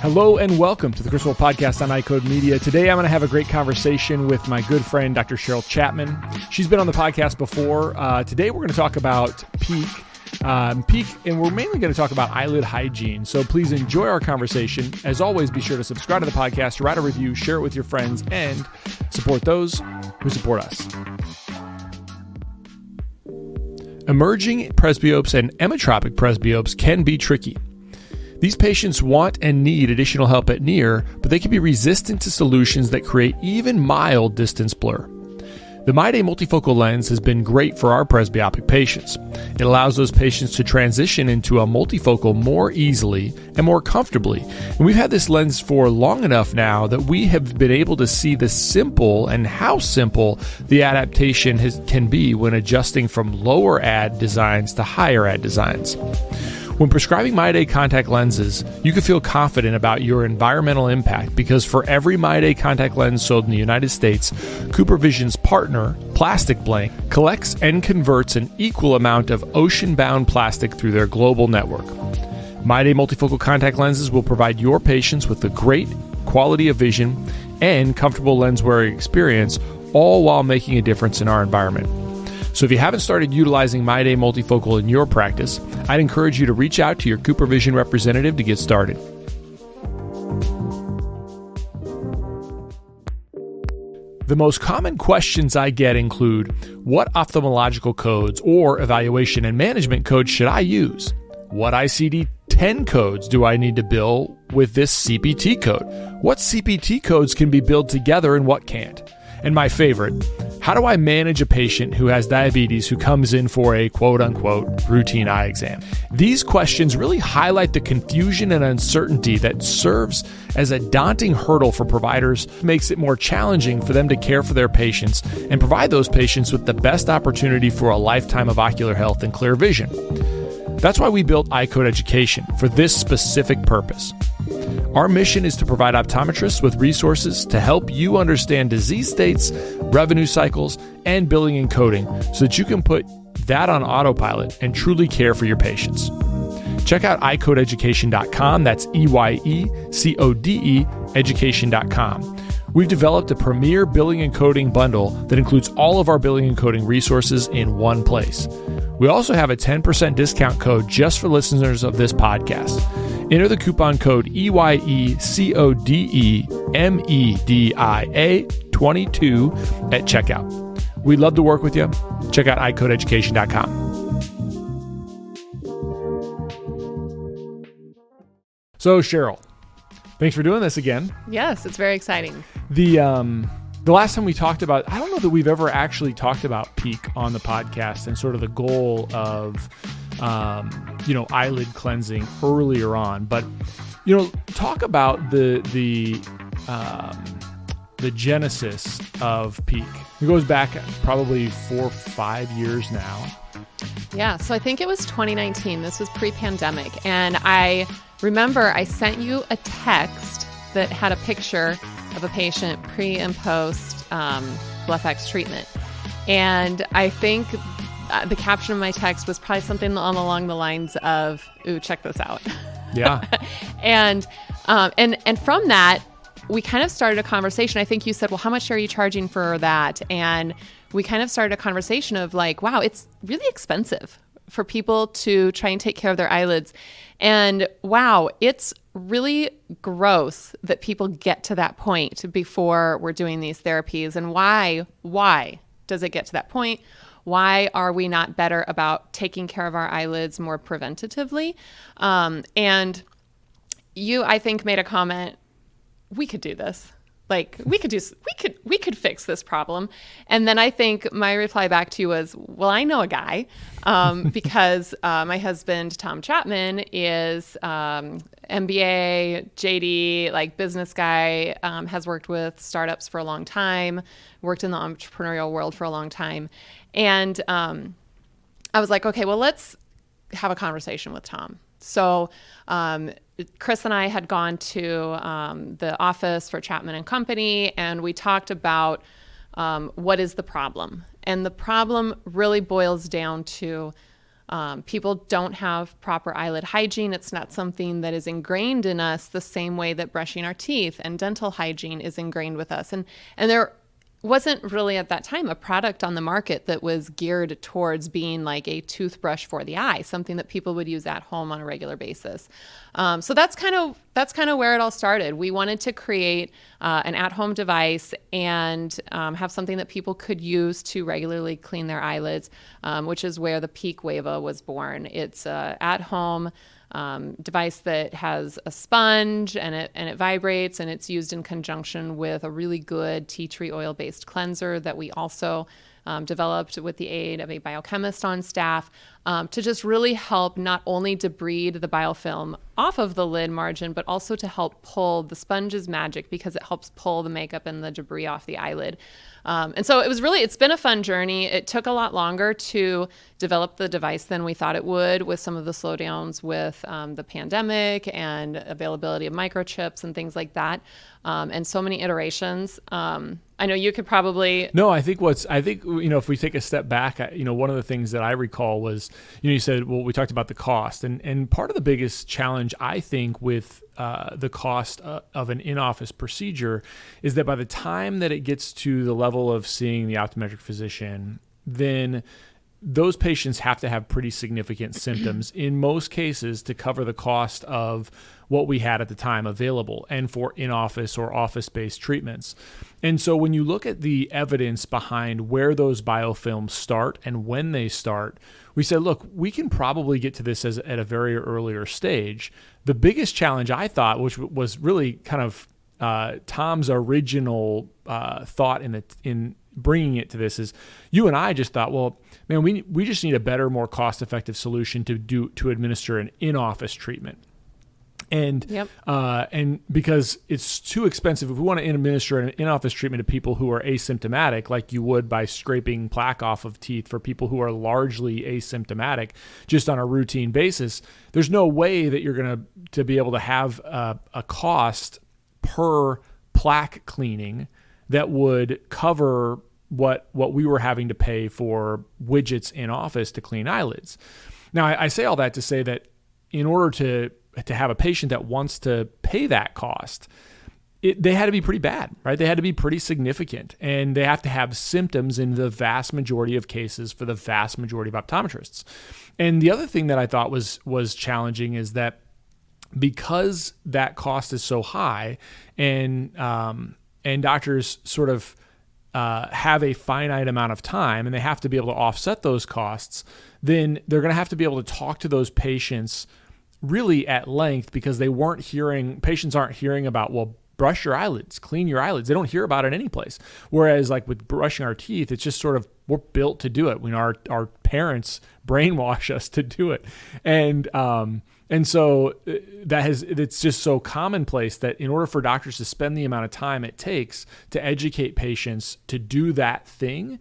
Hello and welcome to the Crystal Podcast on iCode Media. Today I'm going to have a great conversation with my good friend, Dr. Cheryl Chapman. She's been on the podcast before. Today we're going to talk about Peeq. And we're mainly going to talk about eyelid hygiene. So please enjoy our conversation. As always, be sure to subscribe to the podcast, write a review, share it with your friends, and support those who support us. Emerging presbyopes and emmetropic presbyopes can be tricky. These patients want and need additional help at near, but they can be resistant to solutions that create even mild distance blur. The MyDay multifocal lens has been great for our presbyopic patients. It allows those patients to transition into a multifocal more easily and more comfortably. And we've had this lens for long enough now that we have been able to see the simple and how simple the adaptation can be when adjusting from lower ad designs to higher ad designs. When prescribing MyDay contact lenses, you can feel confident about your environmental impact because for every MyDay contact lens sold in the United States, CooperVision's partner, Plastic Blank, collects and converts an equal amount of ocean-bound plastic through their global network. MyDay multifocal contact lenses will provide your patients with a great quality of vision and comfortable lens wearing experience, all while making a difference in our environment. So if you haven't started utilizing MyDay multifocal in your practice, I'd encourage you to reach out to your CooperVision representative to get started. The most common questions I get include, what ophthalmological codes or evaluation and management codes should I use? What ICD-10 codes do I need to bill with this CPT code? What CPT codes can be billed together and what can't? And my favorite, how do I manage a patient who has diabetes who comes in for a quote-unquote routine eye exam? These questions really highlight the confusion and uncertainty that serves as a daunting hurdle for providers, makes it more challenging for them to care for their patients and provide those patients with the best opportunity for a lifetime of ocular health and clear vision. That's why we built iCode Education for this specific purpose. Our mission is to provide optometrists with resources to help you understand disease states, revenue cycles, and billing and coding so that you can put that on autopilot and truly care for your patients. Check out iCodeEducation.com. That's EYECODE education.com. We've developed a premier billing and coding bundle that includes all of our billing and coding resources in one place. We also have a 10% discount code just for listeners of this podcast. Enter the coupon code EYECODEMEDIA22 at checkout. We'd love to work with you. Check out iCodeEducation.com. So Cheryl, thanks for doing this again. Yes, it's very exciting. The last time we talked about, I don't know that we've ever actually talked about Peeq on the podcast and sort of the goal of, eyelid cleansing earlier on. But, talk about the genesis of Peeq. It goes back probably 4 or 5 years now. Yeah, so I think it was 2019. This was pre-pandemic. And I remember I sent you a text that had a picture of a patient pre and post BlephX treatment. And I think the caption of my text was probably something along the lines of, ooh, check this out. Yeah. And from that, we kind of started a conversation. I think you said, well, how much are you charging for that? And we kind of started a conversation of like, wow, it's really expensive for people to try and take care of their eyelids. And wow, it's really gross that people get to that point before we're doing these therapies. And why does it get to that point? Why are we not better about taking care of our eyelids more preventatively? And you, I think, made a comment, we could do this. Like we could fix this problem. And then I think my reply back to you was, well, I know a guy, because my husband, Tom Chapman, is MBA, JD, like business guy, has worked with startups for a long time, worked in the entrepreneurial world for a long time. And I was like, okay, well, let's have a conversation with Tom. So Chris and I had gone to the office for Chapman and Company, and we talked about what is the problem. And the problem really boils down to People don't have proper eyelid hygiene. It's not something that is ingrained in us the same way that brushing our teeth and dental hygiene is ingrained with us. And there wasn't really at that time a product on the market that was geared towards being like a toothbrush for the eye, something that people would use at home on a regular basis. So that's kind of where it all started. We wanted to create an at-home device and have something that people could use to regularly clean their eyelids, which is where the Peeq Wava was born. It's at-home device that has a sponge and it vibrates, and it's used in conjunction with a really good tea tree oil based cleanser that we also developed with the aid of a biochemist on staff to just really help not only debride the biofilm off of the lid margin, but also to help pull the sponge's magic, because it helps pull the makeup and the debris off the eyelid. And so it's been a fun journey. It took a lot longer to develop the device than we thought it would, with some of the slowdowns with the pandemic and availability of microchips and things like that. And so many iterations. I know you could probably... No, I think if we take a step back, one of the things that I recall was, you said, well, we talked about the cost, and part of the biggest challenge, I think, with the cost of an in-office procedure is that by the time that it gets to the level of seeing the optometric physician, then those patients have to have pretty significant symptoms in most cases to cover the cost of what we had at the time available and for in-office or office-based treatments. And so when you look at the evidence behind where those biofilms start and when they start, we said, look, we can probably get to this at a very earlier stage. The biggest challenge, I thought, which was really kind of Tom's original thought in bringing it to this, is you and I just thought, well, man, we just need a better, more cost-effective solution to administer an in-office treatment. And Yep. And because it's too expensive, if we want to administer an in-office treatment to people who are asymptomatic, like you would by scraping plaque off of teeth for people who are largely asymptomatic, just on a routine basis, there's no way that you're going to be able to have a cost per plaque cleaning that would cover what we were having to pay for widgets in office to clean eyelids. Now, I say all that to say that in order to have a patient that wants to pay that cost, they had to be pretty bad, right? They had to be pretty significant, and they have to have symptoms in the vast majority of cases for the vast majority of optometrists. And the other thing that I thought was challenging is that because that cost is so high, and doctors sort of have a finite amount of time and they have to be able to offset those costs, then they're going to have to be able to talk to those patients really at length, because patients aren't hearing about, well, brush your eyelids, clean your eyelids. They don't hear about it anyplace. Whereas like with brushing our teeth, it's just sort of, we're built to do it. Our parents brainwash us to do it. And so it's just so commonplace that in order for doctors to spend the amount of time it takes to educate patients to do that thing,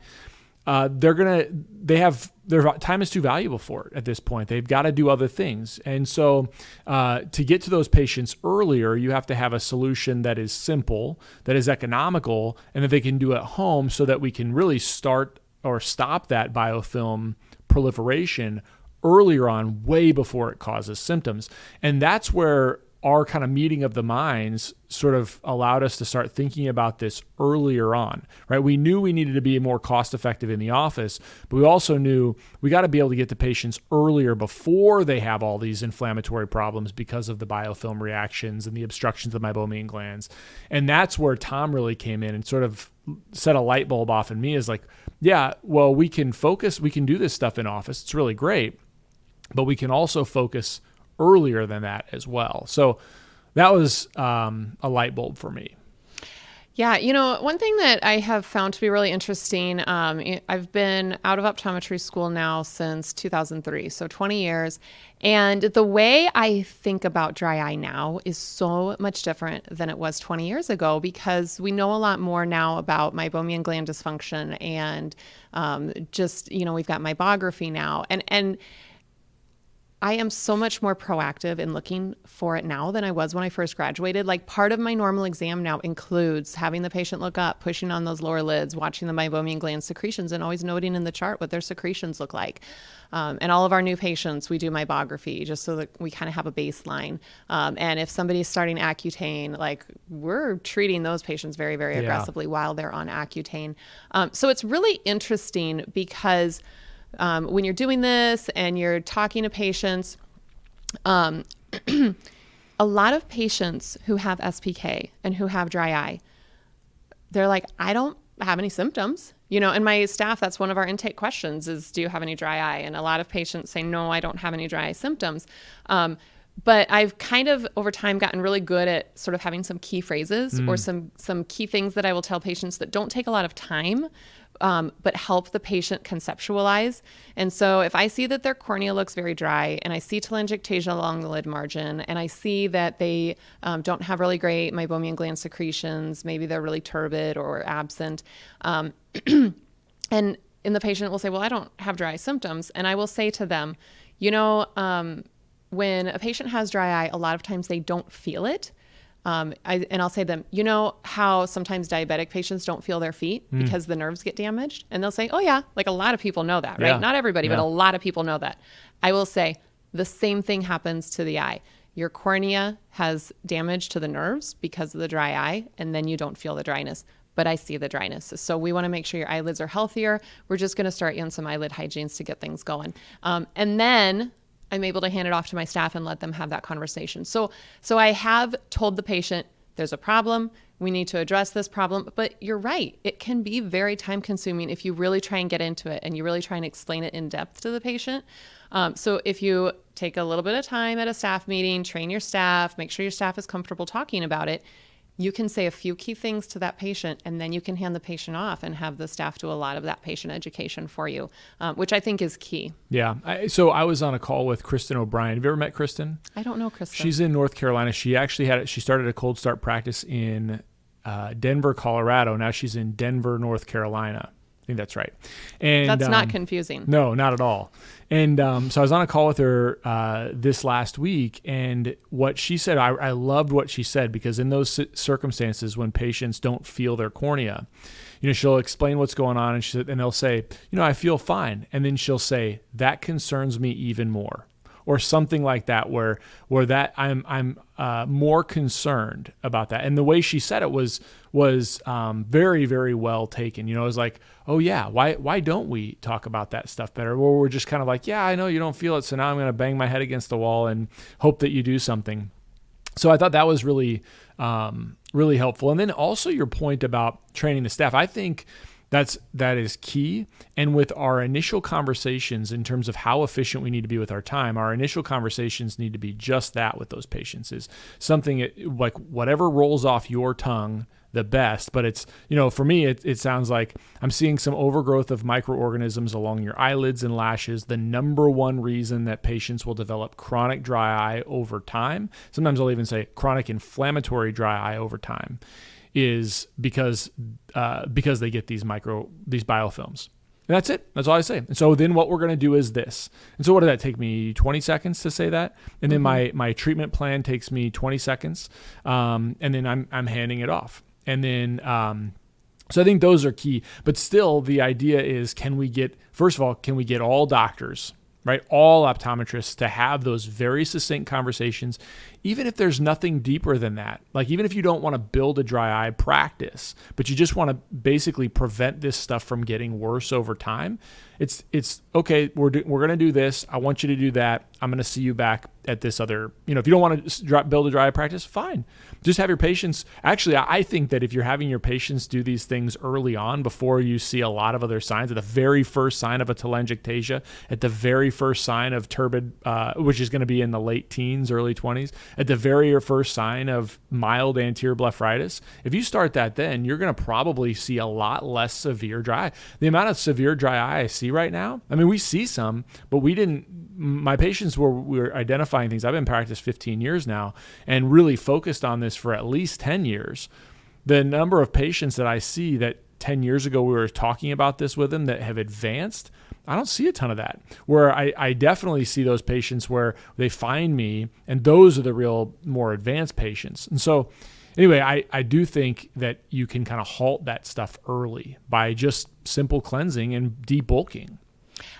their time is too valuable for it at this point. They've got to do other things. And so to get to those patients earlier, you have to have a solution that is simple, that is economical, and that they can do at home, so that we can really start or stop that biofilm proliferation earlier on, way before it causes symptoms. And that's where our kind of meeting of the minds sort of allowed us to start thinking about this earlier on, right? We knew we needed to be more cost effective in the office, but we also knew we got to be able to get to patients earlier before they have all these inflammatory problems because of the biofilm reactions and the obstructions of the meibomian glands. And that's where Tom really came in and sort of set a light bulb off in me, is like, yeah, well, we can do this stuff in office. It's really great, but we can also focus earlier than that as well. So that was a light bulb for me. Yeah, one thing that I have found to be really interesting, I've been out of optometry school now since 2003, so 20 years. And the way I think about dry eye now is so much different than it was 20 years ago, because we know a lot more now about meibomian gland dysfunction and we've got meibography now. And I am so much more proactive in looking for it now than I was when I first graduated. Like part of my normal exam now includes having the patient look up, pushing on those lower lids, watching the meibomian gland secretions, and always noting in the chart what their secretions look like. And all of our new patients, we do meibography just so that we kind of have a baseline. And if somebody's starting Accutane, like we're treating those patients very, very aggressively while they're on Accutane. So it's really interesting because when you're doing this and you're talking to patients, a lot of patients who have SPK and who have dry eye, they're like, I don't have any symptoms. And my staff, that's one of our intake questions is, do you have any dry eye? And a lot of patients say, no, I don't have any dry eye symptoms. But I've kind of over time gotten really good at sort of having some key phrases or some key things that I will tell patients that don't take a lot of time, but help the patient conceptualize. And so if I see that their cornea looks very dry and I see telangiectasia along the lid margin and I see that they don't have really great meibomian gland secretions, maybe they're really turbid or absent, and the patient will say, well, I don't have dry eye symptoms. And I will say to them, when a patient has dry eye, a lot of times they don't feel it. I'll say to them, you know how sometimes diabetic patients don't feel their feet because the nerves get damaged? And they'll say, oh yeah, like a lot of people know that, right? Yeah. Not everybody, but a lot of people know that. I will say the same thing happens to the eye. Your cornea has damage to the nerves because of the dry eye, and then you don't feel the dryness. But I see the dryness. So we want to make sure your eyelids are healthier. We're just going to start you on some eyelid hygienes to get things going. And then I'm able to hand it off to my staff and let them have that conversation. So I have told the patient, there's a problem. We need to address this problem. But you're right. It can be very time consuming if you really try and get into it and you really try and explain it in depth to the patient. So if you take a little bit of time at a staff meeting, train your staff, make sure your staff is comfortable talking about it, you can say a few key things to that patient, and then you can hand the patient off and have the staff do a lot of that patient education for you, which I think is key. Yeah. So I was on a call with Kristen O'Brien. Have you ever met Kristen? I don't know Kristen. She's in North Carolina. She actually she started a cold start practice in Denver, Colorado. Now she's in Denver, North Carolina. I think that's right. And that's not confusing. No, not at all. And so I was on a call with her this last week, and what she said, I loved what she said, because in those circumstances when patients don't feel their cornea, she'll explain what's going on, and they'll say, I feel fine. And then she'll say, that concerns me even more. Or something like that, where that I'm more concerned about that. And the way she said it was very, very well taken. It was like, oh yeah, why don't we talk about that stuff better? Or we're just kind of like, yeah, I know you don't feel it, so now I'm going to bang my head against the wall and hope that you do something. So I thought that was really, really helpful. And then also your point about training the staff, I think that is key. And with our initial conversations in terms of how efficient we need to be with our time, our initial conversations need to be just that with those patients, is something like whatever rolls off your tongue the best. But it's, for me, it sounds like I'm seeing some overgrowth of microorganisms along your eyelids and lashes. The number one reason that patients will develop chronic dry eye over time, sometimes I'll even say chronic inflammatory dry eye over time, is because they get these biofilms. And that's it. That's all I say. And so then what we're going to do is this. And so what did that take me? 20 seconds to say that? And then my treatment plan takes me 20 seconds. And then I'm handing it off. And then so I think those are key. But still, the idea is, can we get all doctors, right, all optometrists, to have those very succinct conversations, even if there's nothing deeper than that. Like, even if you don't want to build a dry eye practice, but you just want to basically prevent this stuff from getting worse over time. It's okay, we're going to do this. I want you to do that. I'm going to see you back at this other, if you don't want to build a dry eye practice, fine. Just have your patients. Actually, I think that if you're having your patients do these things early on, before you see a lot of other signs, at the very first sign of a telangiectasia, at the very first sign of turbid, which is going to be in the late teens, early 20s, at the very first sign of mild anterior blepharitis, if you start that then, you're going to probably see a lot less severe dry eye. The amount of severe dry eye I see right now, I mean, we see some, but my patients were identifying things. I've been in practice 15 years now and really focused on this for at least 10 years. The number of patients that I see that 10 years ago we were talking about this with them that have advanced, I don't see a ton of that. Where I definitely see those patients where they find me, and those are the real more advanced patients. And so anyway, I do think that you can kind of halt that stuff early by just simple cleansing and debulking.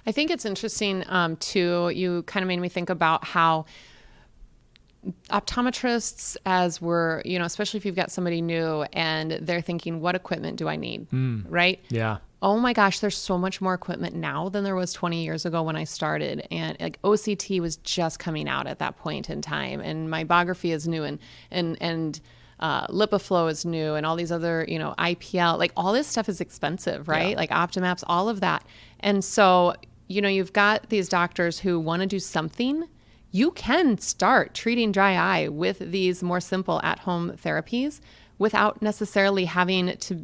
I think it's interesting too. You kind of made me think about how optometrists, as we're, especially if you've got somebody new and they're thinking, what equipment do I need? Right? Yeah. Oh my gosh, there's so much more equipment now than there was 20 years ago when I started. And like OCT was just coming out at that point in time. And mybography is new and LipiFlow is new, and all these other, IPL, like all this stuff is expensive, right? Yeah. Like Optimaps, all of that. And so, you've got these doctors who want to do something. You can start treating dry eye with these more simple at-home therapies without necessarily having to,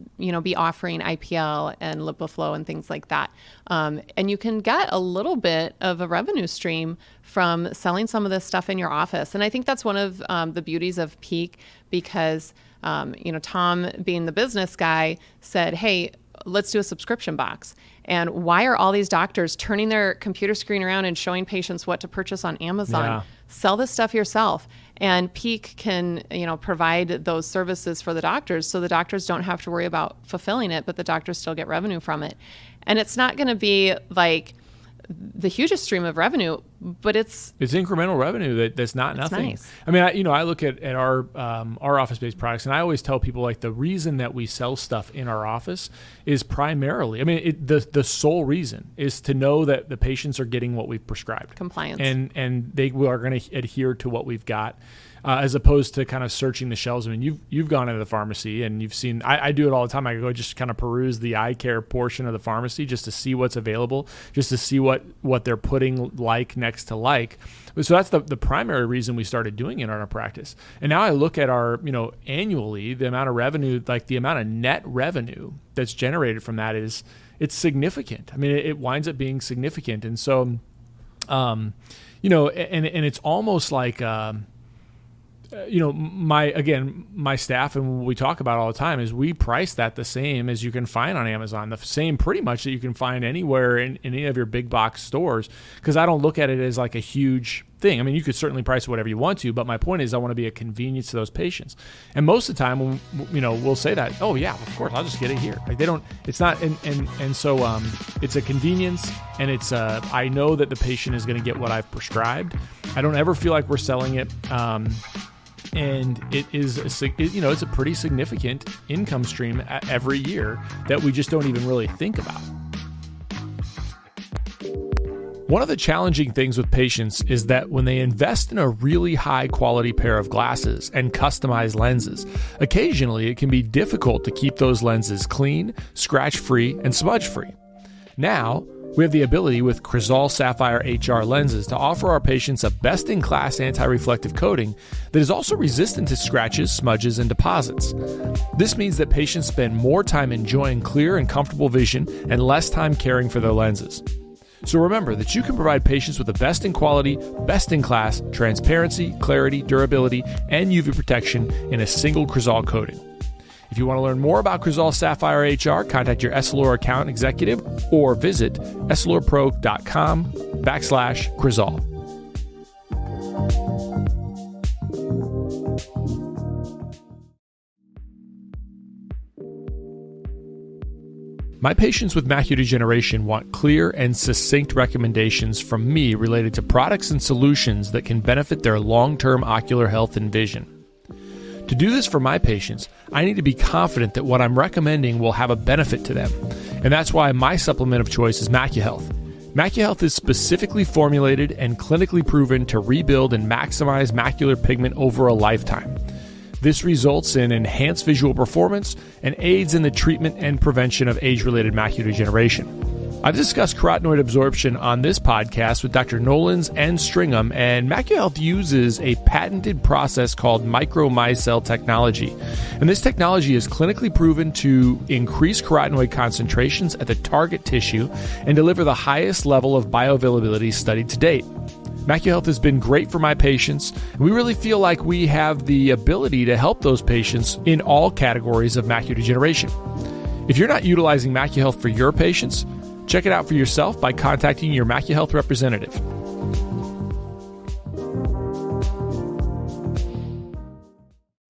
be offering IPL and LipiFlow and things like that. And you can get a little bit of a revenue stream from selling some of this stuff in your office. And I think that's one of the beauties of Peeq, because, Tom, being the business guy, said, hey, let's do a subscription box. And why are all these doctors turning their computer screen around and showing patients what to purchase on Amazon? Yeah. Sell this stuff yourself. And Peeq can, provide those services for the doctors, so the doctors don't have to worry about fulfilling it, but the doctors still get revenue from it. And it's not going to be like the hugest stream of revenue, but it's incremental revenue that's not nothing. Nice. I mean, I look at our office-based products, and I always tell people, like, the reason that we sell stuff in our office is primarily, the sole reason is to know that the patients are getting what we've prescribed. Compliance. And they are going to adhere to what we've got. As opposed to kind of searching the shelves. I mean, you've gone into the pharmacy and you've seen, I do it all the time. I go just kind of peruse the eye care portion of the pharmacy just to see what's available, just to see what they're putting like next to like. So that's the primary reason we started doing it in our practice. And now I look at our, annually, the amount of revenue, like the amount of net revenue that's generated from that it's significant. I mean, it winds up being significant. And so, and it's almost like, my staff, and what we talk about all the time is we price that the same as you can find on Amazon, the same pretty much that you can find anywhere in any of your big box stores, because I don't look at it as like a huge thing. I mean, you could certainly price it whatever you want to, but my point is I want to be a convenience to those patients. And most of the time, we'll say that, oh yeah, of course, I'll just get it here. Like so it's a convenience, and it's I know that the patient is going to get what I've prescribed. I don't ever feel like we're selling it. And it is, it's a pretty significant income stream every year that we just don't even really think about. One of the challenging things with patients is that when they invest in a really high quality pair of glasses and customized lenses, occasionally it can be difficult to keep those lenses clean, scratch-free, and smudge-free. Now, we have the ability with Crizal Sapphire HR lenses to offer our patients a best-in-class anti-reflective coating that is also resistant to scratches, smudges, and deposits. This means that patients spend more time enjoying clear and comfortable vision and less time caring for their lenses. So remember that you can provide patients with the best in quality, best in class, transparency, clarity, durability, and UV protection in a single Crizal coating. If you want to learn more about Crizal Sapphire HR, contact your Essilor account executive or visit EssilorPro.com/Crizal. My patients with macular degeneration want clear and succinct recommendations from me related to products and solutions that can benefit their long-term ocular health and vision. To do this for my patients, I need to be confident that what I'm recommending will have a benefit to them. And that's why my supplement of choice is MacuHealth. MacuHealth is specifically formulated and clinically proven to rebuild and maximize macular pigment over a lifetime. This results in enhanced visual performance and aids in the treatment and prevention of age-related macular degeneration. I've discussed carotenoid absorption on this podcast with Dr. Nolans and Stringham, and MacuHealth uses a patented process called micromicelle technology. And this technology is clinically proven to increase carotenoid concentrations at the target tissue and deliver the highest level of bioavailability studied to date. MacuHealth has been great for my patients, and we really feel like we have the ability to help those patients in all categories of macular degeneration. If you're not utilizing MacuHealth for your patients, check it out for yourself by contacting your MacuHealth representative.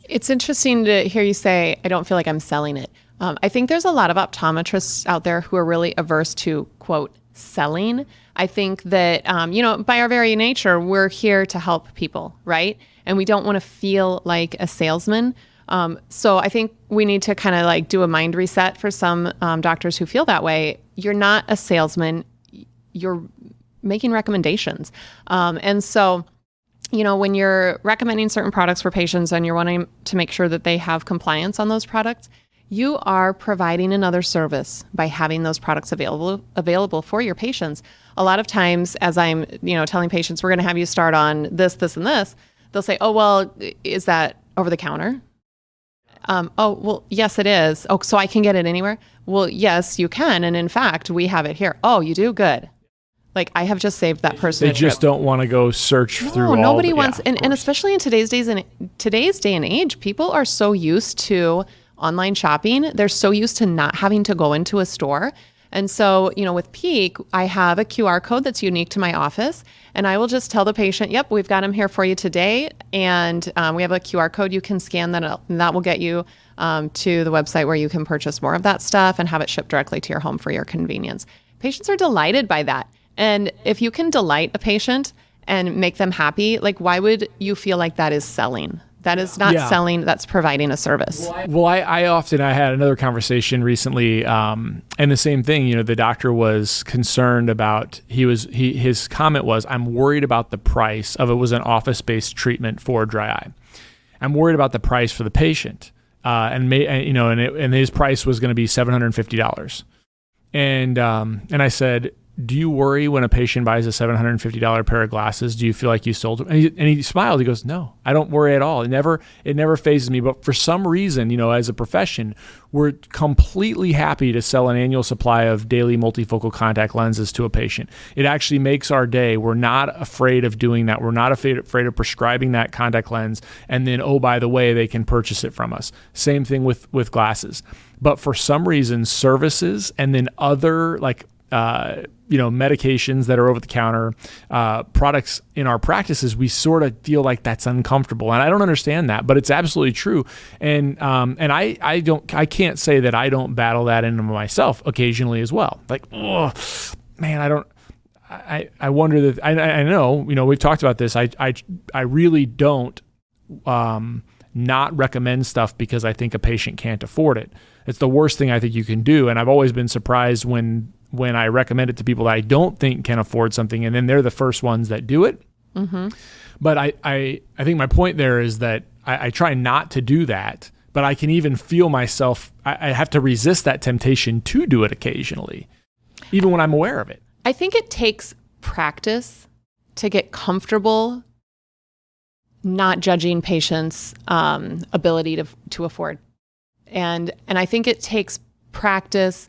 It's interesting to hear you say, I don't feel like I'm selling it. I think there's a lot of optometrists out there who are really averse to, quote, selling. I think that, by our very nature, we're here to help people, right? And we don't want to feel like a salesman. So I think we need to kind of like do a mind reset for some doctors who feel that way. You're not a salesman. You're making recommendations. And so, when you're recommending certain products for patients and you're wanting to make sure that they have compliance on those products, you are providing another service by having those products available for your patients. A lot of times, as I'm, telling patients, we're going to have you start on this, this, and this, they'll say, oh, well, is that over the counter? Oh, well, yes, it is. Oh, so I can get it anywhere? Well, yes, you can. And in fact, we have it here. Oh, you do? Good. Like, I have just saved that person. They just don't want to go search through all nobody wants, and especially in today's day and age, people are so used to online shopping. They're so used to not having to go into a store. And so, with Peeq, I have a QR code that's unique to my office, and I will just tell the patient, yep, we've got them here for you today. And we have a QR code you can scan and that will get you to the website where you can purchase more of that stuff and have it shipped directly to your home for your convenience. Patients are delighted by that. And if you can delight a patient and make them happy, like, why would you feel like that is selling? That is not selling, that's providing a service. Well, I had another conversation recently, and the same thing, the doctor was concerned about, his comment was, I'm worried about the price of, it was an office-based treatment for dry eye. I'm worried about the price for the patient. And his price was going to be $750. And I said, do you worry when a patient buys a $750 pair of glasses? Do you feel like you sold them? And he smiled. He goes, no, I don't worry at all. It never phases me. But for some reason, as a profession, we're completely happy to sell an annual supply of daily multifocal contact lenses to a patient. It actually makes our day. We're not afraid of doing that. We're not afraid of prescribing that contact lens. And then, oh, by the way, they can purchase it from us. Same thing with glasses. But for some reason, services and then other medications that are over the counter, products in our practices, we sort of feel like that's uncomfortable. And I don't understand that, but it's absolutely true. And I can't say that I don't battle that into myself occasionally as well. Like, oh man, I wonder that I know, we've talked about this. I really don't, not recommend stuff because I think a patient can't afford it. It's the worst thing I think you can do. And I've always been surprised when I recommend it to people that I don't think can afford something, and then they're the first ones that do it. Mm-hmm. But I think my point there is that I try not to do that, but I can even feel myself, I have to resist that temptation to do it occasionally, even when I'm aware of it. I think it takes practice to get comfortable not judging patients' ability to afford. And I think it takes practice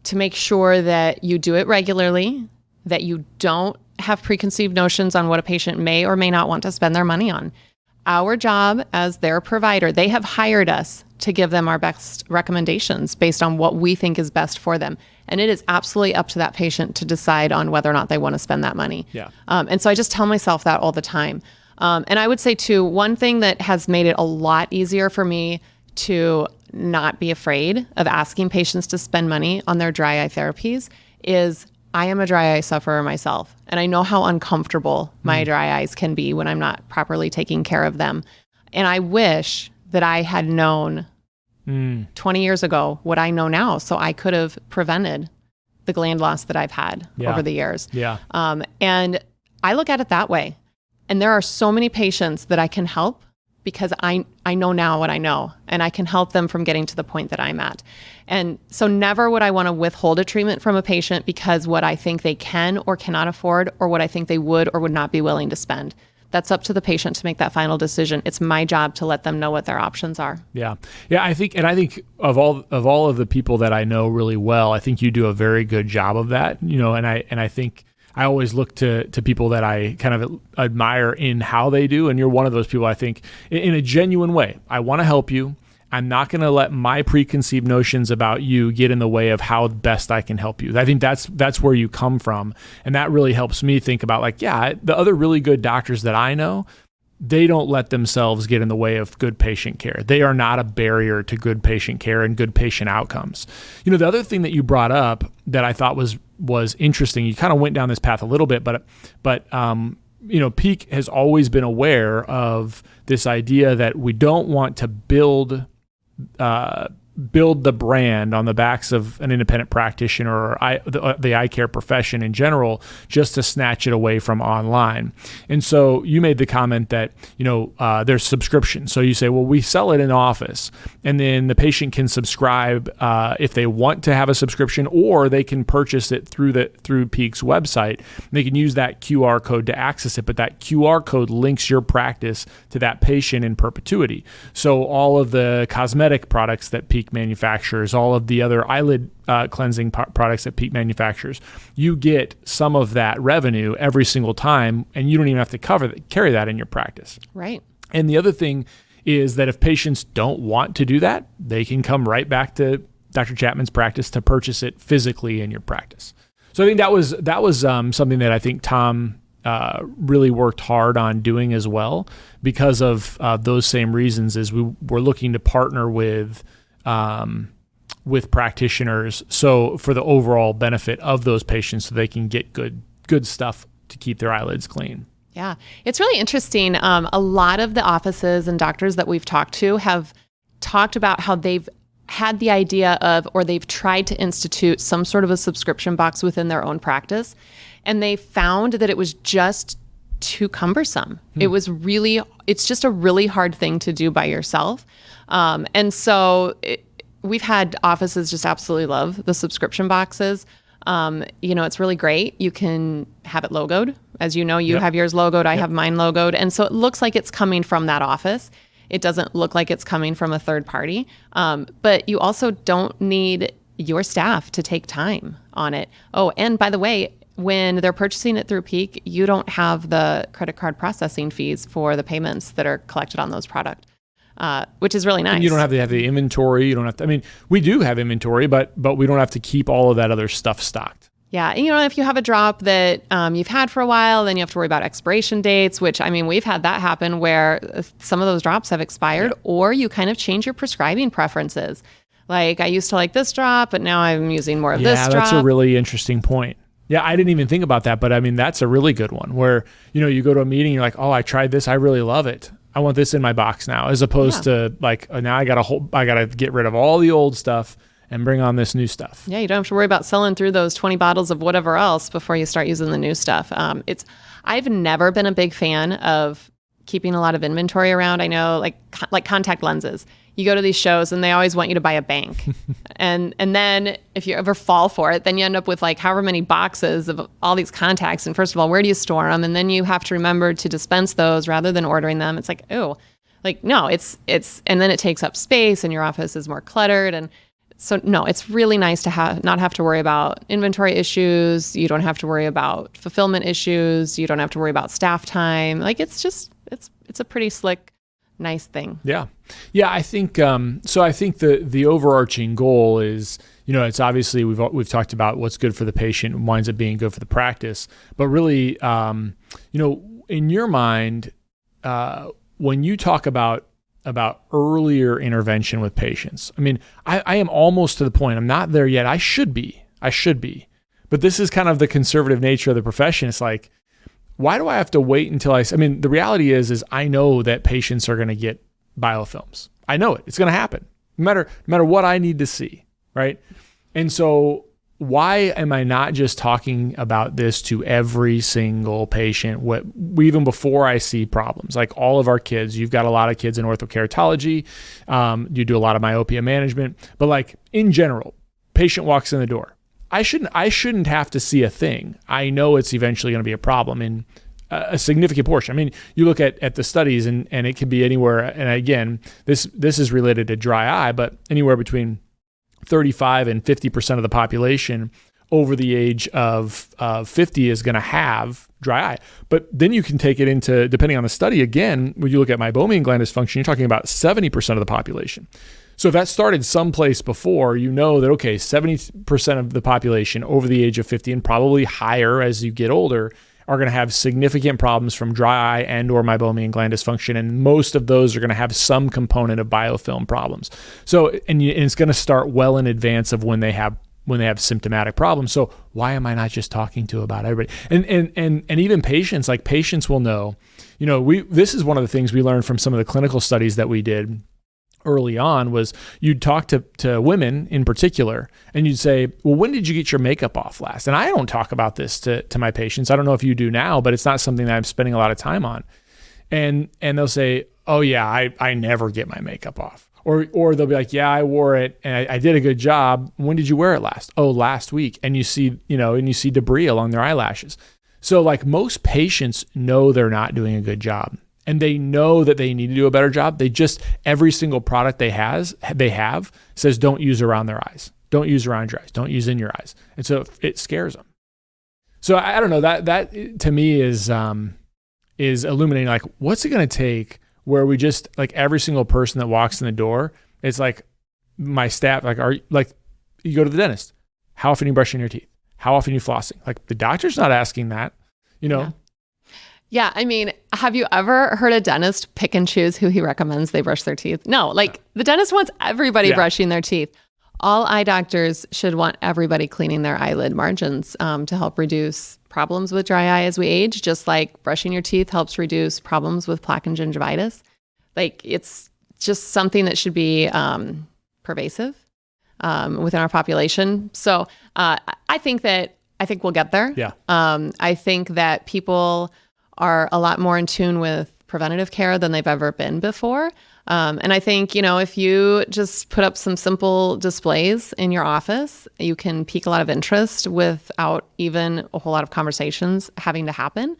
to make sure that you do it regularly, that you don't have preconceived notions on what a patient may or may not want to spend their money on. Our job as their provider, they have hired us to give them our best recommendations based on what we think is best for them. And it is absolutely up to that patient to decide on whether or not they want to spend that money. Yeah. And so I just tell myself that all the time. And I would say too, one thing that has made it a lot easier for me to not be afraid of asking patients to spend money on their dry eye therapies is I am a dry eye sufferer myself. And I know how uncomfortable my dry eyes can be when I'm not properly taking care of them. And I wish that I had known 20 years ago what I know now, so I could have prevented the gland loss that I've had over the years. Yeah. And I look at it that way. And there are so many patients that I can help because I know now what I know, and I can help them from getting to the point that I'm at. And so never would I want to withhold a treatment from a patient because what I think they can or cannot afford, or what I think they would or would not be willing to spend. That's up to the patient to make that final decision. It's my job to let them know what their options are. Yeah. I think of all of the people that I know really well, I think you do a very good job of that, and I think I always look to people that I kind of admire in how they do. And you're one of those people, I think, in a genuine way. I want to help you. I'm not going to let my preconceived notions about you get in the way of how best I can help you. I think that's where you come from. And that really helps me think about like, yeah, the other really good doctors that I know, they don't let themselves get in the way of good patient care. They are not a barrier to good patient care and good patient outcomes. The other thing that you brought up that I thought was interesting, you kind of went down this path a little bit, but Peeq has always been aware of this idea that we don't want to build the brand on the backs of an independent practitioner or the eye care profession in general, just to snatch it away from online. And so you made the comment that, there's subscription. So you say, well, we sell it in office, and then the patient can subscribe if they want to have a subscription, or they can purchase it through Peeq's website. They can use that QR code to access it, but that QR code links your practice to that patient in perpetuity. So all of the cosmetic products that Peeq manufactures, all of the other eyelid cleansing products that Peeq manufactures, you get some of that revenue every single time, and you don't even have to carry that in your practice. Right. And the other thing is that if patients don't want to do that, they can come right back to Dr. Chapman's practice to purchase it physically in your practice. So I think that was something that I think Tom really worked hard on doing as well, because of those same reasons. Is we were looking to partner with practitioners, so for the overall benefit of those patients, so they can get good stuff to keep their eyelids clean. Yeah, it's really interesting. A lot of the offices and doctors that we've talked to have talked about how they've had the idea of, or they've tried to institute some sort of a subscription box within their own practice, and they found that it was just too cumbersome. It's just a really hard thing to do by yourself. And so we've had offices just absolutely love the subscription boxes. It's really great. You can have it logoed. As you know, you have yours logoed. I have mine logoed. And so it looks like it's coming from that office. It doesn't look like it's coming from a third party. But you also don't need your staff to take time on it. Oh, and by the way, when they're purchasing it through Peeq, you don't have the credit card processing fees for the payments that are collected on those products, which is really nice. And you don't have to have the inventory. You don't have to. We do have inventory, but we don't have to keep all of that other stuff stocked. Yeah, and if you have a drop that you've had for a while, then you have to worry about expiration dates, which, we've had that happen where some of those drops have expired, or you kind of change your prescribing preferences. Like, I used to like this drop, but now I'm using more of this drop. Yeah, that's a really interesting point. Yeah, I didn't even think about that, but that's a really good one where, you go to a meeting, you're like, oh, I tried this, I really love it. I want this in my box now, as opposed to like, now I gotta get rid of all the old stuff and bring on this new stuff. Yeah, you don't have to worry about selling through those 20 bottles of whatever else before you start using the new stuff. I've never been a big fan of keeping a lot of inventory around. I know, like contact lenses. You go to these shows and they always want you to buy a bank. and then if you ever fall for it, then you end up with like however many boxes of all these contacts. And first of all, where do you store them? And then you have to remember to dispense those rather than ordering them. It's like, oh, like, no, it's, and then it takes up space and your office is more cluttered. And so, no, it's really nice to not have to worry about inventory issues. You don't have to worry about fulfillment issues. You don't have to worry about staff time. Like, it's a pretty slick, nice thing. Yeah. I think, so I think the overarching goal is, it's obviously we've talked about what's good for the patient and winds up being good for the practice, but really, in your mind, when you talk about earlier intervention with patients, I am almost to the point. I'm not there yet. I should be, but this is kind of the conservative nature of the profession. It's like, why do I have to wait until the reality is I know that patients are going to get biofilms. I know it. It's going to happen no matter what I need to see. Right. And so why am I not just talking about this to every single patient, even before I see problems? Like all of our kids, you've got a lot of kids in orthokeratology. You do a lot of myopia management, but like in general, patient walks in the door. I shouldn't have to see a thing. I know it's eventually going to be a problem in a significant portion. You look at the studies and it can be anywhere. And again, this is related to dry eye, but anywhere between 35 and 50% of the population over the age of 50 is going to have dry eye. But then you can take it into, depending on the study, again, when you look at meibomian gland dysfunction, you're talking about 70% of the population. So if that started someplace before, you know that, okay, 70% of the population over the age of 50 and probably higher as you get older are going to have significant problems from dry eye and or meibomian gland dysfunction. And most of those are going to have some component of biofilm problems. So, and it's going to start well in advance of when they have symptomatic problems. So why am I not just talking to about everybody? And even patients, like patients will know, this is one of the things we learned from some of the clinical studies that we did early on was you'd talk to women in particular and you'd say, well, when did you get your makeup off last? And I don't talk about this to my patients. I don't know if you do now, but it's not something that I'm spending a lot of time on. And they'll say, oh yeah, I never get my makeup off. Or they'll be like, yeah, I wore it and I did a good job. When did you wear it last? Oh, last week. And you see, and you see debris along their eyelashes. So like most patients know they're not doing a good job and they know that they need to do a better job. They just, every single product they have says, don't use around their eyes. Don't use around your eyes. Don't use in your eyes. And so it scares them. So I don't know, that to me is illuminating, like, what's it going to take where we just, like, every single person that walks in the door, it's like my staff, like, you go to the dentist. How often are you brushing your teeth? How often are you flossing? Like, the doctor's not asking that, Yeah, I mean, have you ever heard a dentist pick and choose who he recommends they brush their teeth? No, like the dentist wants everybody brushing their teeth. All eye doctors should want everybody cleaning their eyelid margins to help reduce problems with dry eye as we age, just like brushing your teeth helps reduce problems with plaque and gingivitis. Like, it's just something that should be pervasive within our population. So I think we'll get there. Yeah. I think that people are a lot more in tune with preventative care than they've ever been before. And I think, if you just put up some simple displays in your office, you can pique a lot of interest without even a whole lot of conversations having to happen.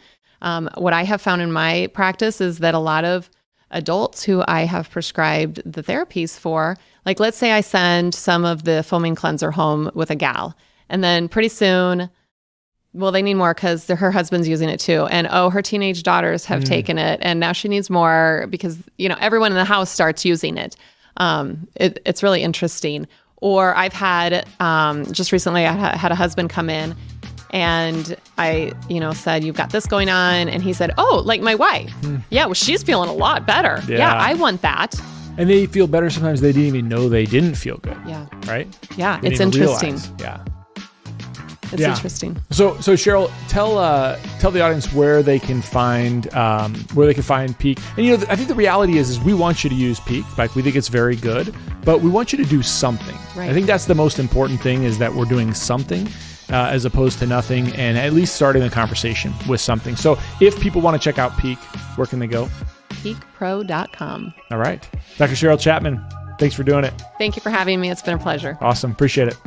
What I have found in my practice is that a lot of adults who I have prescribed the therapies for, like, let's say I send some of the foaming cleanser home with a gal, and then pretty soon, well, they need more because her husband's using it too. And her teenage daughters have taken it and now she needs more because, everyone in the house starts using it. It's really interesting. Or I've had, just recently, I had a husband come in and I, said, you've got this going on. And he said, oh, like my wife. Yeah, well, she's feeling a lot better. Yeah, I want that. And they feel better sometimes they didn't even know they didn't feel good. Yeah. Right? Yeah, it's interesting. Realize. Yeah. It's interesting. So Cheryl, tell the audience where they can find Peeq. And I think the reality is we want you to use Peeq. Like, we think it's very good, but we want you to do something. Right. I think that's the most important thing, is that we're doing something as opposed to nothing, and at least starting the conversation with something. So if people want to check out Peeq, where can they go? PeeqPro.com. All right. Dr. Cheryl Chapman, thanks for doing it. Thank you for having me. It's been a pleasure. Awesome. Appreciate it.